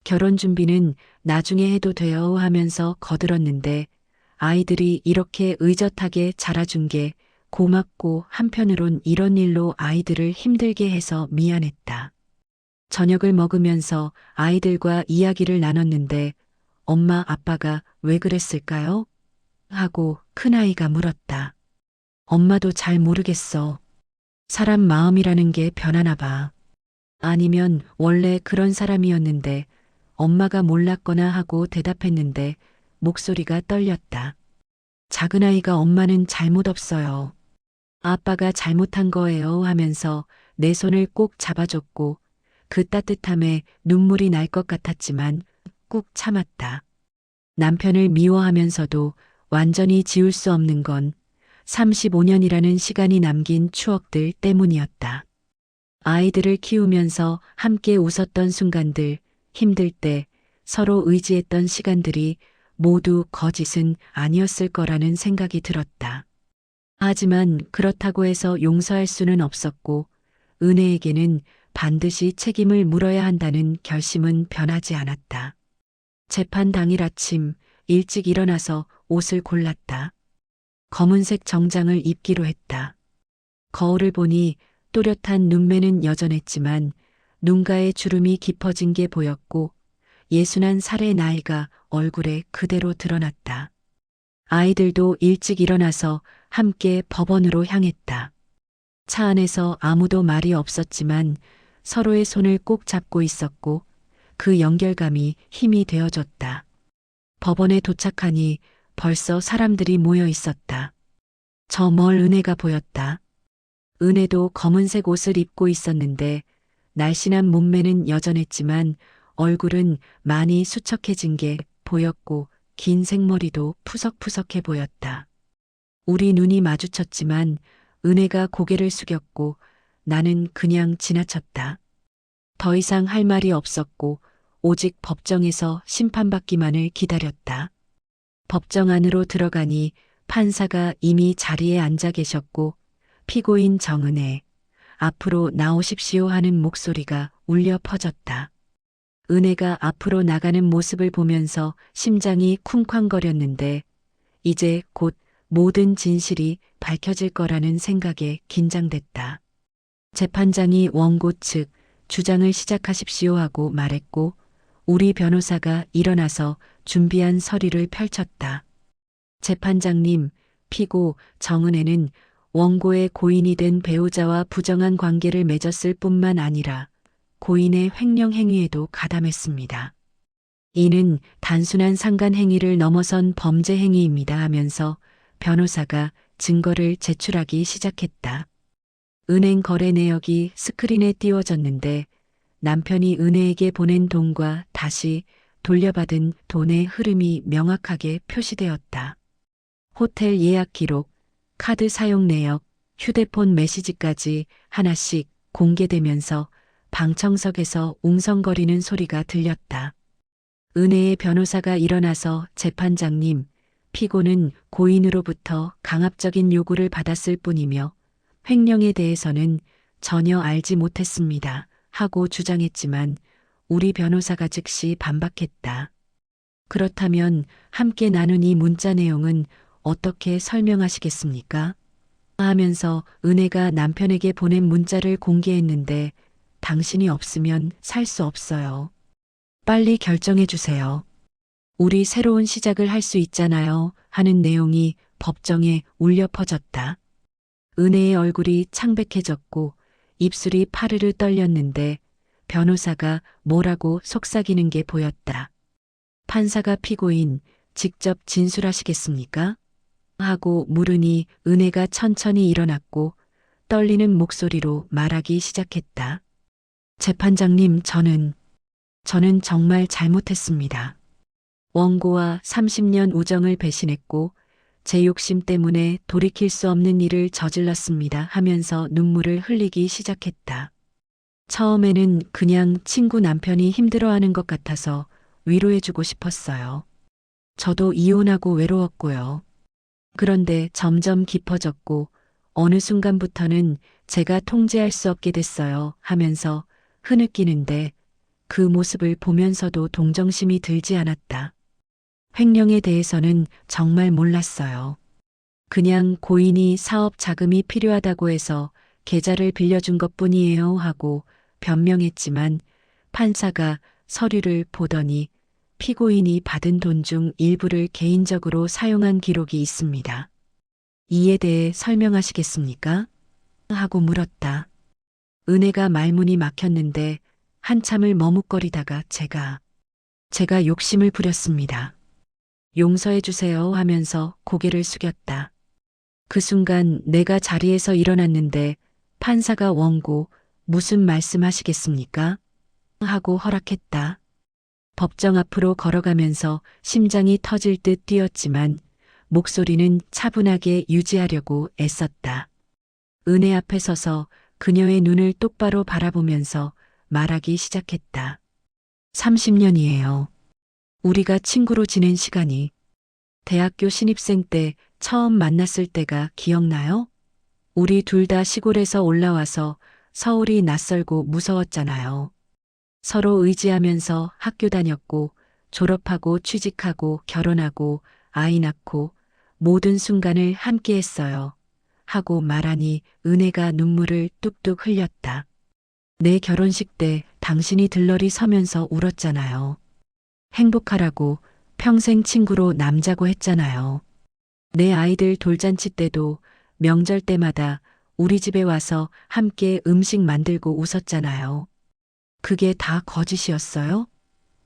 결혼 준비는 나중에 해도 돼요 하면서 거들었는데 아이들이 이렇게 의젓하게 자라준 게 고맙고 한편으론 이런 일로 아이들을 힘들게 해서 미안했다. 저녁을 먹으면서 아이들과 이야기를 나눴는데 엄마 아빠가 왜 그랬을까요? 하고 큰아이가 물었다. 엄마도 잘 모르겠어. 사람 마음이라는 게 변하나 봐. 아니면 원래 그런 사람이었는데 엄마가 몰랐거나 하고 대답했는데 목소리가 떨렸다. 작은아이가 엄마는 잘못 없어요. 아빠가 잘못한 거예요 하면서 내 손을 꼭 잡아줬고 그 따뜻함에 눈물이 날 것 같았지만 꾹 참았다. 남편을 미워하면서도 완전히 지울 수 없는 건 35년이라는 시간이 남긴 추억들 때문이었다. 아이들을 키우면서 함께 웃었던 순간들, 힘들 때 서로 의지했던 시간들이 모두 거짓은 아니었을 거라는 생각이 들었다. 하지만 그렇다고 해서 용서할 수는 없었고 은혜에게는 반드시 책임을 물어야 한다는 결심은 변하지 않았다. 재판 당일 아침 일찍 일어나서 옷을 골랐다. 검은색 정장을 입기로 했다. 거울을 보니 또렷한 눈매는 여전했지만 눈가에 주름이 깊어진 게 보였고 61살의 나이가 얼굴에 그대로 드러났다. 아이들도 일찍 일어나서 함께 법원으로 향했다. 차 안에서 아무도 말이 없었지만 서로의 손을 꼭 잡고 있었고 그 연결감이 힘이 되어줬다. 법원에 도착하니 벌써 사람들이 모여 있었다. 저 멀 은혜가 보였다. 은혜도 검은색 옷을 입고 있었는데 날씬한 몸매는 여전했지만 얼굴은 많이 수척해진 게 보였고 긴 생머리도 푸석푸석해 보였다. 우리 눈이 마주쳤지만 은혜가 고개를 숙였고 나는 그냥 지나쳤다. 더 이상 할 말이 없었고 오직 법정에서 심판받기만을 기다렸다. 법정 안으로 들어가니 판사가 이미 자리에 앉아 계셨고 피고인 정은혜, 앞으로 나오십시오 하는 목소리가 울려 퍼졌다. 은혜가 앞으로 나가는 모습을 보면서 심장이 쿵쾅거렸는데 이제 곧 모든 진실이 밝혀질 거라는 생각에 긴장됐다. 재판장이 원고 측 주장을 시작하십시오 하고 말했고 우리 변호사가 일어나서 준비한 서류를 펼쳤다. 재판장님, 피고 정은혜는 원고의 고인이 된 배우자와 부정한 관계를 맺었을 뿐만 아니라 고인의 횡령 행위에도 가담했습니다. 이는 단순한 상간 행위를 넘어선 범죄 행위입니다 하면서 변호사가 증거를 제출하기 시작했다. 은행 거래 내역이 스크린에 띄워졌는데 남편이 은혜에게 보낸 돈과 다시 돌려받은 돈의 흐름이 명확하게 표시되었다. 호텔 예약 기록, 카드 사용 내역, 휴대폰 메시지까지 하나씩 공개되면서 방청석에서 웅성거리는 소리가 들렸다. 은혜의 변호사가 일어나서 재판장님, 피고는 고인으로부터 강압적인 요구를 받았을 뿐이며 횡령에 대해서는 전혀 알지 못했습니다. 하고 주장했지만 우리 변호사가 즉시 반박했다. 그렇다면 함께 나눈 이 문자 내용은 어떻게 설명하시겠습니까? 하면서 은혜가 남편에게 보낸 문자를 공개했는데 당신이 없으면 살 수 없어요. 빨리 결정해 주세요. 우리 새로운 시작을 할 수 있잖아요. 하는 내용이 법정에 울려 퍼졌다. 은혜의 얼굴이 창백해졌고 입술이 파르르 떨렸는데 변호사가 뭐라고 속삭이는 게 보였다. 판사가 피고인 직접 진술하시겠습니까? 하고 물으니 은혜가 천천히 일어났고 떨리는 목소리로 말하기 시작했다. 재판장님, 저는 정말 잘못했습니다. 원고와 30년 우정을 배신했고 제 욕심 때문에 돌이킬 수 없는 일을 저질렀습니다 하면서 눈물을 흘리기 시작했다. 처음에는 그냥 친구 남편이 힘들어하는 것 같아서 위로해주고 싶었어요. 저도 이혼하고 외로웠고요. 그런데 점점 깊어졌고 어느 순간부터는 제가 통제할 수 없게 됐어요 하면서 흐느끼는데 그 모습을 보면서도 동정심이 들지 않았다. 횡령에 대해서는 정말 몰랐어요. 그냥 고인이 사업 자금이 필요하다고 해서 계좌를 빌려준 것뿐이에요 하고 변명했지만 판사가 서류를 보더니 피고인이 받은 돈 중 일부를 개인적으로 사용한 기록이 있습니다. 이에 대해 설명하시겠습니까? 하고 물었다. 은혜가 말문이 막혔는데 한참을 머뭇거리다가 제가 욕심을 부렸습니다. 용서해 주세요 하면서 고개를 숙였다. 그 순간 내가 자리에서 일어났는데 판사가 원고 무슨 말씀하시겠습니까? 하고 허락했다. 법정 앞으로 걸어가면서 심장이 터질 듯 뛰었지만 목소리는 차분하게 유지하려고 애썼다. 은혜 앞에 서서 그녀의 눈을 똑바로 바라보면서 말하기 시작했다. 30년이에요. 우리가 친구로 지낸 시간이. 대학교 신입생 때 처음 만났을 때가 기억나요? 우리 둘 다 시골에서 올라와서 서울이 낯설고 무서웠잖아요. 서로 의지하면서 학교 다녔고 졸업하고 취직하고 결혼하고 아이 낳고 모든 순간을 함께 했어요. 하고 말하니 은혜가 눈물을 뚝뚝 흘렸다. 내 결혼식 때 당신이 들러리 서면서 울었잖아요. 행복하라고 평생 친구로 남자고 했잖아요. 내 아이들 돌잔치 때도 명절 때마다 우리 집에 와서 함께 음식 만들고 웃었잖아요. 그게 다 거짓이었어요?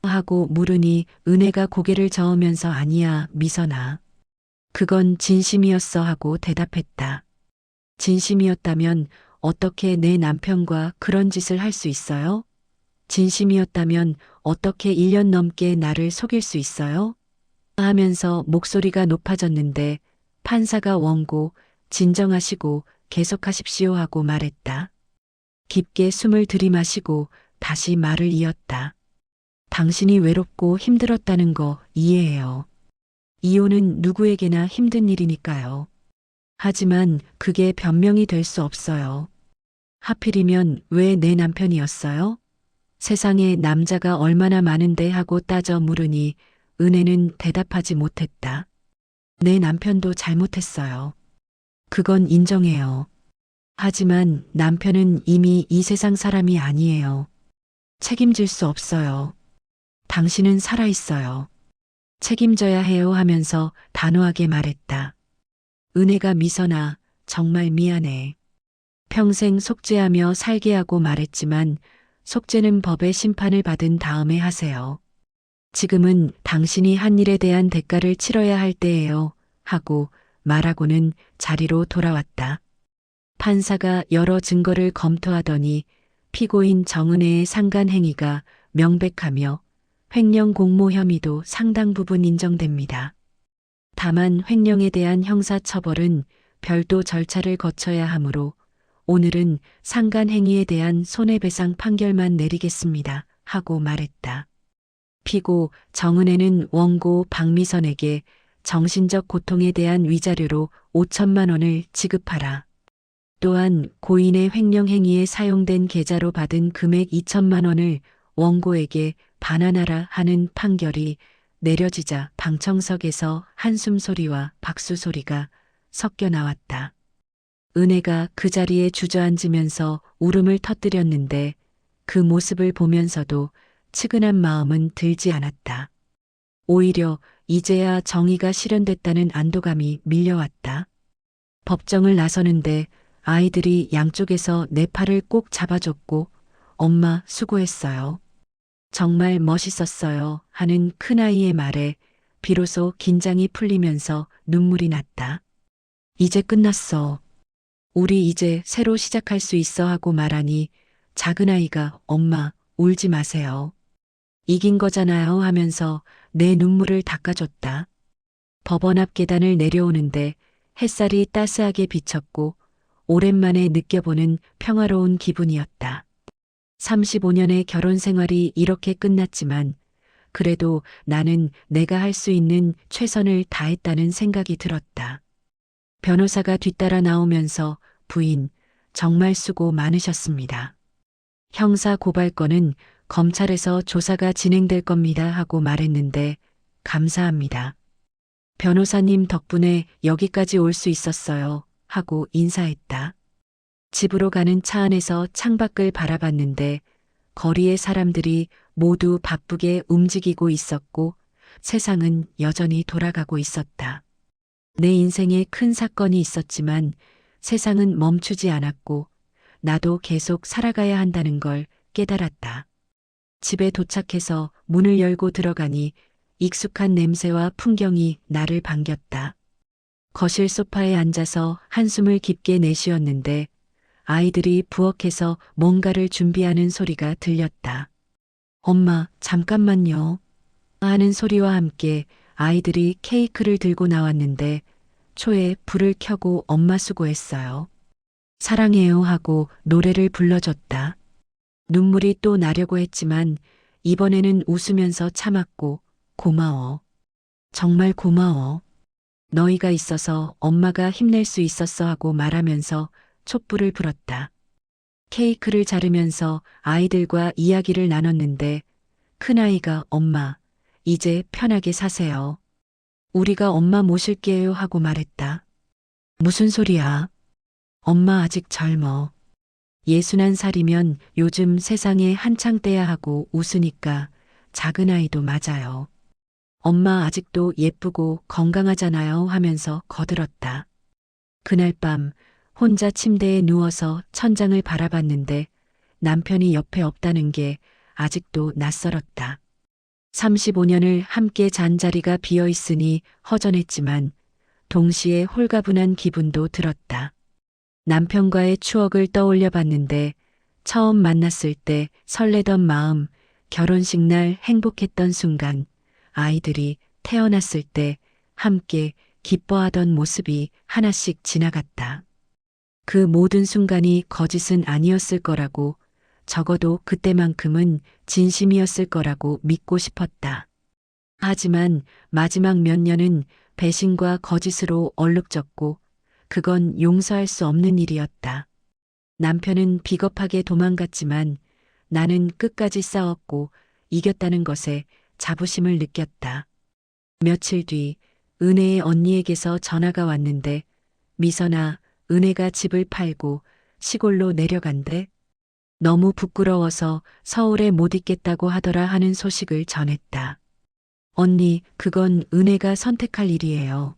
하고 물으니 은혜가 고개를 저으면서 아니야, 미선아. 그건 진심이었어 하고 대답했다. 진심이었다면 어떻게 내 남편과 그런 짓을 할 수 있어요? 진심이었다면 어떻게 1년 넘게 나를 속일 수 있어요? 하면서 목소리가 높아졌는데 판사가 원고 진정하시고 계속하십시오 하고 말했다. 깊게 숨을 들이마시고 다시 말을 이었다. 당신이 외롭고 힘들었다는 거 이해해요. 이혼은 누구에게나 힘든 일이니까요. 하지만 그게 변명이 될 수 없어요. 하필이면 왜 내 남편이었어요? 세상에 남자가 얼마나 많은데 하고 따져 물으니 은혜는 대답하지 못했다. 내 남편도 잘못했어요. 그건 인정해요. 하지만 남편은 이미 이 세상 사람이 아니에요. 책임질 수 없어요. 당신은 살아있어요. 책임져야 해요 하면서 단호하게 말했다. 은혜가 미선아, 정말 미안해. 평생 속죄하며 살게 하고 말했지만 속죄는 법의 심판을 받은 다음에 하세요. 지금은 당신이 한 일에 대한 대가를 치러야 할 때예요. 하고 말하고는 자리로 돌아왔다. 판사가 여러 증거를 검토하더니 피고인 정은혜의 상간 행위가 명백하며 횡령 공모 혐의도 상당 부분 인정됩니다. 다만 횡령에 대한 형사처벌은 별도 절차를 거쳐야 하므로 오늘은 상간 행위에 대한 손해배상 판결만 내리겠습니다. 하고 말했다. 피고 정은혜는 원고 박미선에게 정신적 고통에 대한 위자료로 5천만 원을 지급하라. 또한 고인의 횡령 행위에 사용된 계좌로 받은 금액 2천만 원을 원고에게 반환하라 하는 판결이 내려지자 방청석에서 한숨 소리와 박수 소리가 섞여 나왔다. 은혜가 그 자리에 주저앉으면서 울음을 터뜨렸는데 그 모습을 보면서도 측은한 마음은 들지 않았다. 오히려 이제야 정의가 실현됐다는 안도감이 밀려왔다. 법정을 나서는데 아이들이 양쪽에서 내 팔을 꼭 잡아줬고 엄마 수고했어요. 정말 멋있었어요 하는 큰아이의 말에 비로소 긴장이 풀리면서 눈물이 났다. 이제 끝났어. 우리 이제 새로 시작할 수 있어 하고 말하니 작은아이가 엄마 울지 마세요. 이긴 거잖아요 하면서 내 눈물을 닦아줬다. 법원 앞 계단을 내려오는데 햇살이 따스하게 비쳤고 오랜만에 느껴보는 평화로운 기분이었다. 35년의 결혼 생활이 이렇게 끝났지만 그래도 나는 내가 할 수 있는 최선을 다했다는 생각이 들었다. 변호사가 뒤따라 나오면서 부인, 정말 수고 많으셨습니다. 형사 고발건은 검찰에서 조사가 진행될 겁니다 하고 말했는데 감사합니다. 변호사님 덕분에 여기까지 올 수 있었어요 하고 인사했다. 집으로 가는 차 안에서 창밖을 바라봤는데 거리의 사람들이 모두 바쁘게 움직이고 있었고 세상은 여전히 돌아가고 있었다. 내 인생에 큰 사건이 있었지만 세상은 멈추지 않았고 나도 계속 살아가야 한다는 걸 깨달았다. 집에 도착해서 문을 열고 들어가니 익숙한 냄새와 풍경이 나를 반겼다. 거실 소파에 앉아서 한숨을 깊게 내쉬었는데 아이들이 부엌에서 뭔가를 준비하는 소리가 들렸다. 엄마, 잠깐만요. 하는 소리와 함께 아이들이 케이크를 들고 나왔는데 초에 불을 켜고 엄마 수고했어요. 사랑해요 하고 노래를 불러줬다. 눈물이 또 나려고 했지만 이번에는 웃으면서 참았고 고마워. 정말 고마워. 너희가 있어서 엄마가 힘낼 수 있었어 하고 말하면서 촛불을 불었다. 케이크를 자르면서 아이들과 이야기를 나눴는데 큰아이가 엄마, 이제 편하게 사세요. 우리가 엄마 모실게요 하고 말했다. 무슨 소리야? 엄마 아직 젊어. 61살이면 요즘 세상에 한창 때야 하고 웃으니까 작은 아이도 맞아요. 엄마 아직도 예쁘고 건강하잖아요 하면서 거들었다. 그날 밤 혼자 침대에 누워서 천장을 바라봤는데 남편이 옆에 없다는 게 아직도 낯설었다. 35년을 함께 잔 자리가 비어 있으니 허전했지만 동시에 홀가분한 기분도 들었다. 남편과의 추억을 떠올려 봤는데 처음 만났을 때 설레던 마음, 결혼식 날 행복했던 순간, 아이들이 태어났을 때 함께 기뻐하던 모습이 하나씩 지나갔다. 그 모든 순간이 거짓은 아니었을 거라고, 적어도 그때만큼은 진심이었을 거라고 믿고 싶었다. 하지만 마지막 몇 년은 배신과 거짓으로 얼룩졌고 그건 용서할 수 없는 일이었다. 남편은 비겁하게 도망갔지만 나는 끝까지 싸웠고 이겼다는 것에 자부심을 느꼈다. 며칠 뒤 은혜의 언니에게서 전화가 왔는데 미선아, 은혜가 집을 팔고 시골로 내려간대. 너무 부끄러워서 서울에 못 있겠다고 하더라 하는 소식을 전했다. 언니, 그건 은혜가 선택할 일이에요.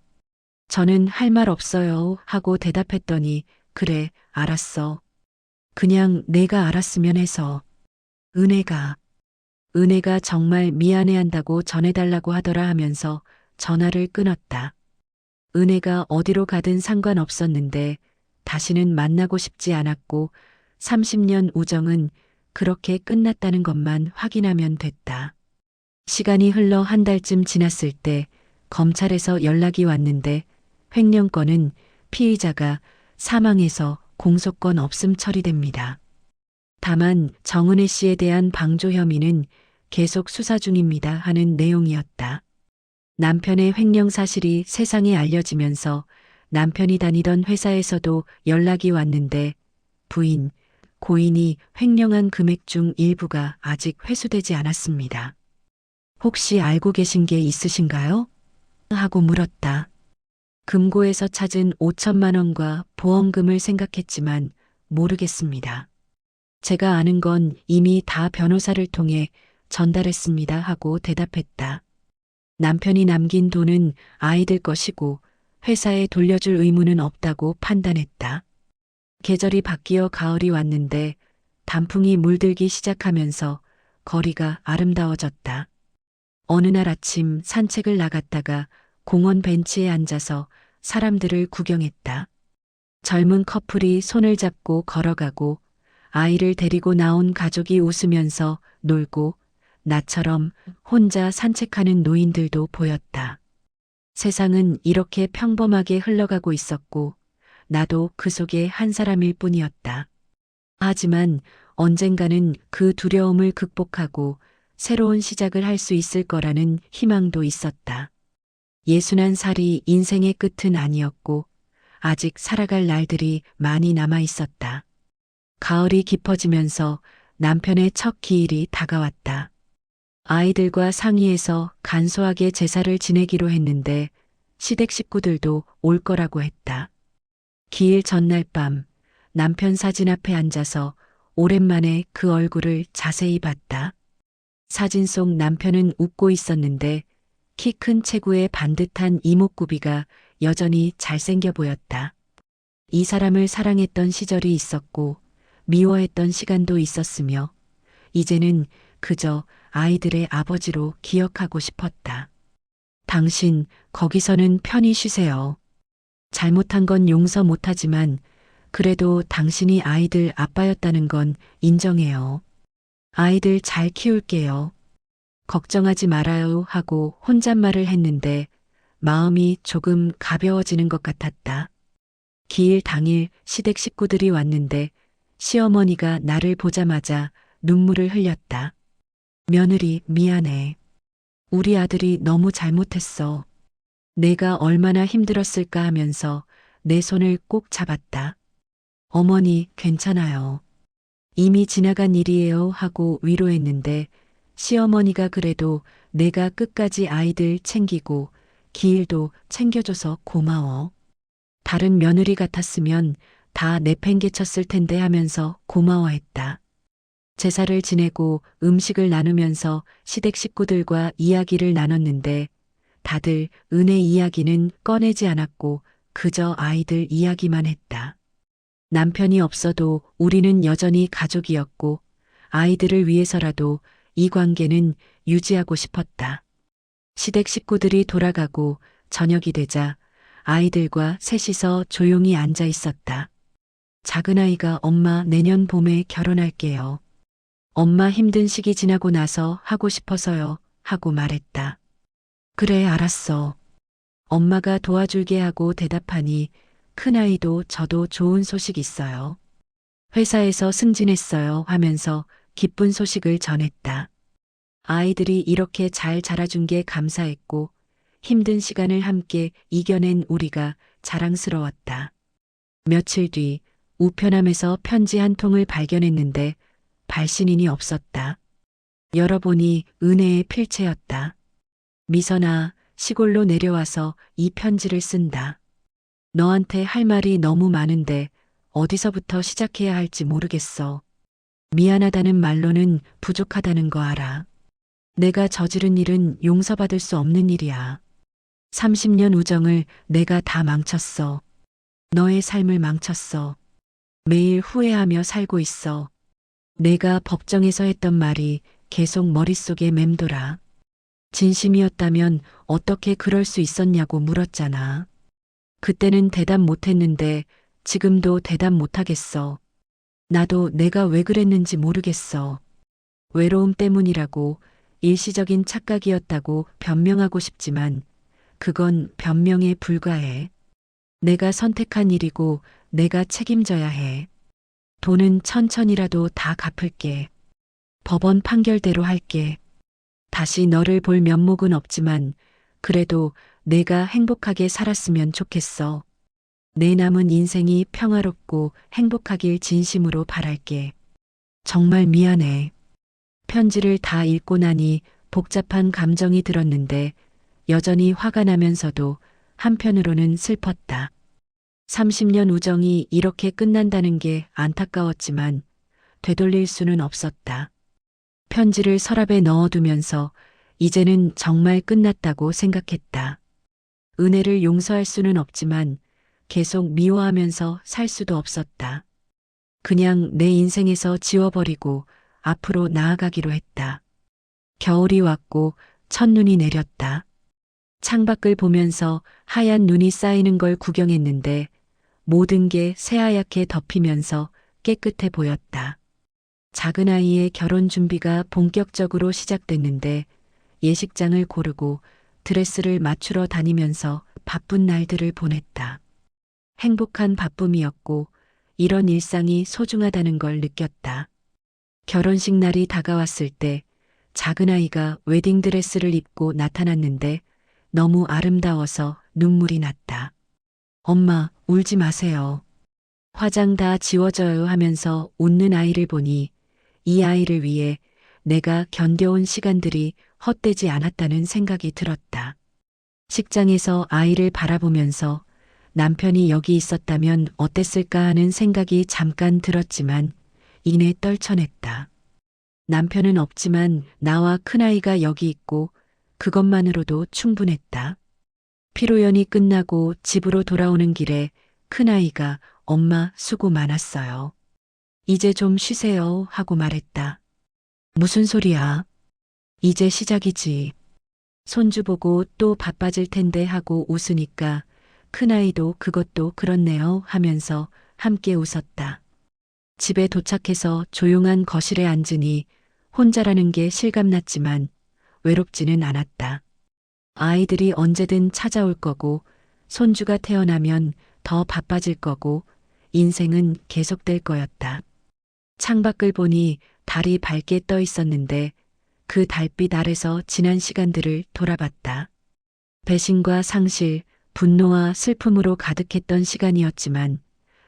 저는 할 말 없어요 하고 대답했더니 그래, 알았어. 그냥 내가 알았으면 해서. 은혜가 정말 미안해한다고 전해달라고 하더라 하면서 전화를 끊었다. 은혜가 어디로 가든 상관없었는데 다시는 만나고 싶지 않았고 30년 우정은 그렇게 끝났다는 것만 확인하면 됐다. 시간이 흘러 한 달쯤 지났을 때 검찰에서 연락이 왔는데 횡령건은 피의자가 사망해서 공소권 없음 처리됩니다. 다만 정은혜 씨에 대한 방조 혐의는 계속 수사 중입니다 하는 내용이었다. 남편의 횡령 사실이 세상에 알려지면서 남편이 다니던 회사에서도 연락이 왔는데 부인, 고인이 횡령한 금액 중 일부가 아직 회수되지 않았습니다. 혹시 알고 계신 게 있으신가요? 하고 물었다. 금고에서 찾은 5천만 원과 보험금을 생각했지만 모르겠습니다. 제가 아는 건 이미 다 변호사를 통해 전달했습니다 하고 대답했다. 남편이 남긴 돈은 아이들 것이고 회사에 돌려줄 의무는 없다고 판단했다. 계절이 바뀌어 가을이 왔는데 단풍이 물들기 시작하면서 거리가 아름다워졌다. 어느 날 아침 산책을 나갔다가 공원 벤치에 앉아서 사람들을 구경했다. 젊은 커플이 손을 잡고 걸어가고 아이를 데리고 나온 가족이 웃으면서 놀고 나처럼 혼자 산책하는 노인들도 보였다. 세상은 이렇게 평범하게 흘러가고 있었고 나도 그 속의 한 사람일 뿐이었다. 하지만 언젠가는 그 두려움을 극복하고 새로운 시작을 할 수 있을 거라는 희망도 있었다. 61살이 인생의 끝은 아니었고 아직 살아갈 날들이 많이 남아 있었다. 가을이 깊어지면서 남편의 첫 기일이 다가왔다. 아이들과 상의해서 간소하게 제사를 지내기로 했는데 시댁 식구들도 올 거라고 했다. 기일 전날 밤 남편 사진 앞에 앉아서 오랜만에 그 얼굴을 자세히 봤다. 사진 속 남편은 웃고 있었는데 키 큰 체구의 반듯한 이목구비가 여전히 잘생겨 보였다. 이 사람을 사랑했던 시절이 있었고 미워했던 시간도 있었으며 이제는 그저 아이들의 아버지로 기억하고 싶었다. 당신 거기서는 편히 쉬세요. 잘못한 건 용서 못하지만 그래도 당신이 아이들 아빠였다는 건 인정해요. 아이들 잘 키울게요. 걱정하지 말아요 하고 혼잣말을 했는데 마음이 조금 가벼워지는 것 같았다. 기일 당일 시댁 식구들이 왔는데 시어머니가 나를 보자마자 눈물을 흘렸다. 며느리 미안해. 우리 아들이 너무 잘못했어. 내가 얼마나 힘들었을까 하면서 내 손을 꼭 잡았다. 어머니 괜찮아요. 이미 지나간 일이에요 하고 위로했는데 시어머니가 그래도 내가 끝까지 아이들 챙기고 기일도 챙겨줘서 고마워. 다른 며느리 같았으면 다 내팽개쳤을 텐데 하면서 고마워했다. 제사를 지내고 음식을 나누면서 시댁 식구들과 이야기를 나눴는데 다들 은혜 이야기는 꺼내지 않았고 그저 아이들 이야기만 했다. 남편이 없어도 우리는 여전히 가족이었고 아이들을 위해서라도 이 관계는 유지하고 싶었다. 시댁 식구들이 돌아가고 저녁이 되자 아이들과 셋이서 조용히 앉아 있었다. 작은 아이가 엄마 내년 봄에 결혼할게요. 엄마 힘든 시기 지나고 나서 하고 싶어서요 하고 말했다. 그래 알았어. 엄마가 도와줄게 하고 대답하니 큰아이도 저도 좋은 소식 있어요. 회사에서 승진했어요 하면서 기쁜 소식을 전했다. 아이들이 이렇게 잘 자라준 게 감사했고 힘든 시간을 함께 이겨낸 우리가 자랑스러웠다. 며칠 뒤 우편함에서 편지 한 통을 발견했는데 발신인이 없었다. 열어보니 은혜의 필체였다. 미선아, 시골로 내려와서 이 편지를 쓴다. 너한테 할 말이 너무 많은데 어디서부터 시작해야 할지 모르겠어. 미안하다는 말로는 부족하다는 거 알아. 내가 저지른 일은 용서받을 수 없는 일이야. 30년 우정을 내가 다 망쳤어. 너의 삶을 망쳤어. 매일 후회하며 살고 있어. 내가 법정에서 했던 말이 계속 머릿속에 맴돌아. 진심이었다면 어떻게 그럴 수 있었냐고 물었잖아. 그때는 대답 못했는데 지금도 대답 못하겠어. 나도 내가 왜 그랬는지 모르겠어. 외로움 때문이라고 일시적인 착각이었다고 변명하고 싶지만 그건 변명에 불과해. 내가 선택한 일이고 내가 책임져야 해. 돈은 천천히라도 다 갚을게. 법원 판결대로 할게. 다시 너를 볼 면목은 없지만 그래도 내가 행복하게 살았으면 좋겠어. 내 남은 인생이 평화롭고 행복하길 진심으로 바랄게. 정말 미안해. 편지를 다 읽고 나니 복잡한 감정이 들었는데 여전히 화가 나면서도 한편으로는 슬펐다. 30년 우정이 이렇게 끝난다는 게 안타까웠지만 되돌릴 수는 없었다. 편지를 서랍에 넣어두면서 이제는 정말 끝났다고 생각했다. 은혜를 용서할 수는 없지만 계속 미워하면서 살 수도 없었다. 그냥 내 인생에서 지워버리고 앞으로 나아가기로 했다. 겨울이 왔고 첫눈이 내렸다. 창밖을 보면서 하얀 눈이 쌓이는 걸 구경했는데 모든 게 새하얗게 덮이면서 깨끗해 보였다. 작은 아이의 결혼 준비가 본격적으로 시작됐는데 예식장을 고르고 드레스를 맞추러 다니면서 바쁜 날들을 보냈다. 행복한 바쁨이었고 이런 일상이 소중하다는 걸 느꼈다. 결혼식 날이 다가왔을 때 작은 아이가 웨딩드레스를 입고 나타났는데 너무 아름다워서 눈물이 났다. 엄마, 울지 마세요. 화장 다 지워져요 하면서 웃는 아이를 보니 이 아이를 위해 내가 견뎌온 시간들이 헛되지 않았다는 생각이 들었다. 식장에서 아이를 바라보면서 남편이 여기 있었다면 어땠을까 하는 생각이 잠깐 들었지만 이내 떨쳐냈다. 남편은 없지만 나와 큰아이가 여기 있고 그것만으로도 충분했다. 피로연이 끝나고 집으로 돌아오는 길에 큰아이가 엄마 수고 많았어요. 이제 좀 쉬세요 하고 말했다. 무슨 소리야? 이제 시작이지. 손주 보고 또 바빠질 텐데 하고 웃으니까 큰아이도 그것도 그렇네요 하면서 함께 웃었다. 집에 도착해서 조용한 거실에 앉으니 혼자라는 게 실감났지만 외롭지는 않았다. 아이들이 언제든 찾아올 거고 손주가 태어나면 더 바빠질 거고 인생은 계속될 거였다. 창밖을 보니 달이 밝게 떠 있었는데 그 달빛 아래서 지난 시간들을 돌아봤다. 배신과 상실, 분노와 슬픔으로 가득했던 시간이었지만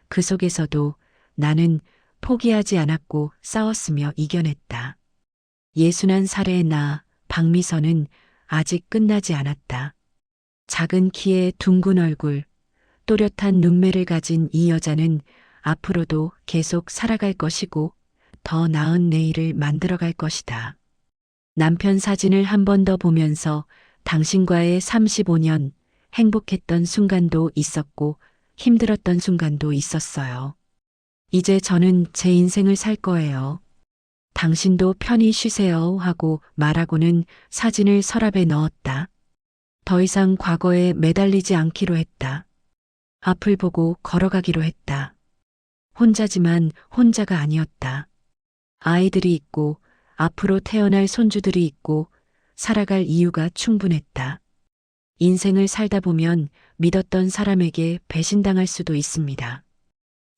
그 속에서도 나는 포기하지 않았고 싸웠으며 이겨냈다. 61살의 나, 박미선은 아직 끝나지 않았다. 작은 키에 둥근 얼굴, 또렷한 눈매를 가진 이 여자는 앞으로도 계속 살아갈 것이고 더 나은 내일을 만들어갈 것이다. 남편 사진을 한 번 더 보면서 당신과의 35년 행복했던 순간도 있었고 힘들었던 순간도 있었어요. 이제 저는 제 인생을 살 거예요. 당신도 편히 쉬세요 하고 말하고는 사진을 서랍에 넣었다. 더 이상 과거에 매달리지 않기로 했다. 앞을 보고 걸어가기로 했다. 혼자지만 혼자가 아니었다. 아이들이 있고 앞으로 태어날 손주들이 있고 살아갈 이유가 충분했다. 인생을 살다 보면 믿었던 사람에게 배신당할 수도 있습니다.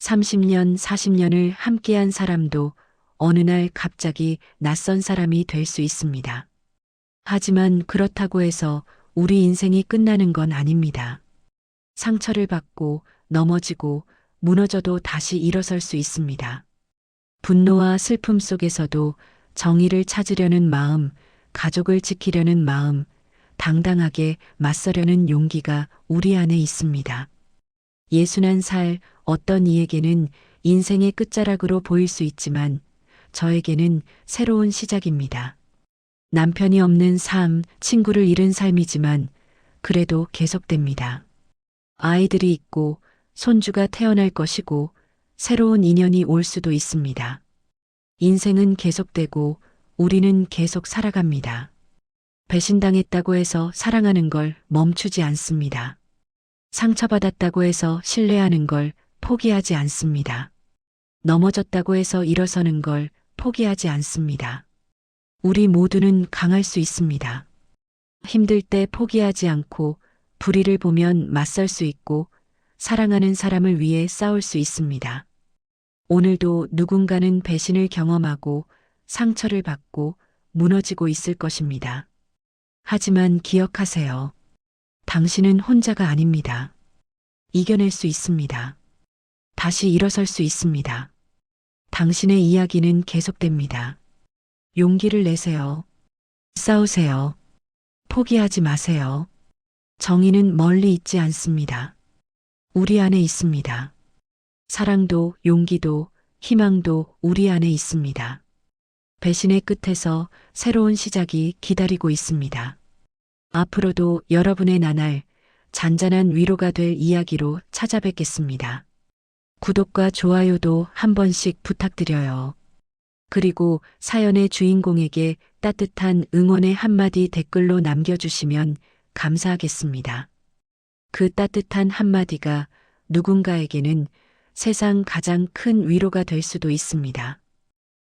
30년, 40년을 함께한 사람도 어느 날 갑자기 낯선 사람이 될 수 있습니다. 하지만 그렇다고 해서 우리 인생이 끝나는 건 아닙니다. 상처를 받고 넘어지고 무너져도 다시 일어설 수 있습니다. 분노와 슬픔 속에서도 정의를 찾으려는 마음, 가족을 지키려는 마음, 당당하게 맞서려는 용기가 우리 안에 있습니다. 61살 어떤 이에게는 인생의 끝자락으로 보일 수 있지만 저에게는 새로운 시작입니다. 남편이 없는 삶, 친구를 잃은 삶이지만 그래도 계속됩니다. 아이들이 있고 손주가 태어날 것이고 새로운 인연이 올 수도 있습니다. 인생은 계속되고 우리는 계속 살아갑니다. 배신당했다고 해서 사랑하는 걸 멈추지 않습니다. 상처받았다고 해서 신뢰하는 걸 포기하지 않습니다. 넘어졌다고 해서 일어서는 걸 포기하지 않습니다. 우리 모두는 강할 수 있습니다. 힘들 때 포기하지 않고 불의를 보면 맞설 수 있고 사랑하는 사람을 위해 싸울 수 있습니다. 오늘도 누군가는 배신을 경험하고 상처를 받고 무너지고 있을 것입니다. 하지만 기억하세요. 당신은 혼자가 아닙니다. 이겨낼 수 있습니다. 다시 일어설 수 있습니다. 당신의 이야기는 계속됩니다. 용기를 내세요. 싸우세요. 포기하지 마세요. 정의는 멀리 있지 않습니다. 우리 안에 있습니다. 사랑도 용기도 희망도 우리 안에 있습니다. 배신의 끝에서 새로운 시작이 기다리고 있습니다. 앞으로도 여러분의 나날 잔잔한 위로가 될 이야기로 찾아뵙겠습니다. 구독과 좋아요도 한 번씩 부탁드려요. 그리고 사연의 주인공에게 따뜻한 응원의 한마디 댓글로 남겨주시면 감사하겠습니다. 그 따뜻한 한마디가 누군가에게는 세상 가장 큰 위로가 될 수도 있습니다.